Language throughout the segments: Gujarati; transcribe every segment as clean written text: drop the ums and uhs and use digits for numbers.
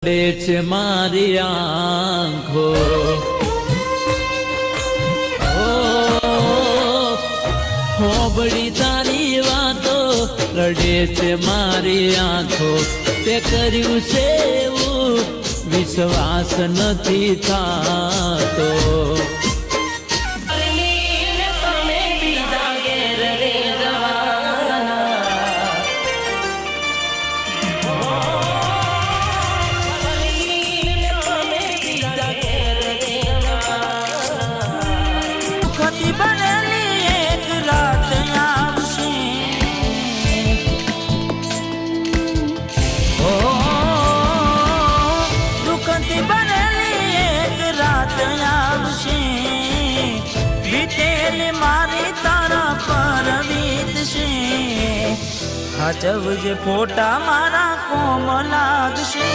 છે મારી આંખો હોબળી તારી વાતો રડે છે મારી આંખો તે કર્યું છે એવું વિશ્વાસ નથી થાતો હાચવજે ફોટા મારા કોમ લાગશે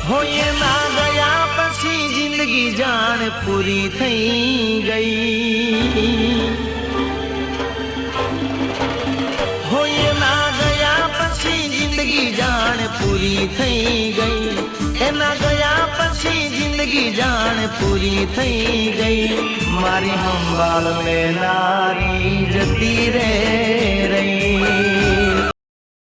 હોય ના ગયા પછી જિંદગી જાણ પૂરી થઈ ગઈ હોય ના ગયા પછી જિંદગી જાણ પૂરી થઈ ગઈ એના ગયા પછી જિંદગી જાણ પૂરી થઈ ગઈ મારી સંભાળ લેનારી જતી રે રહી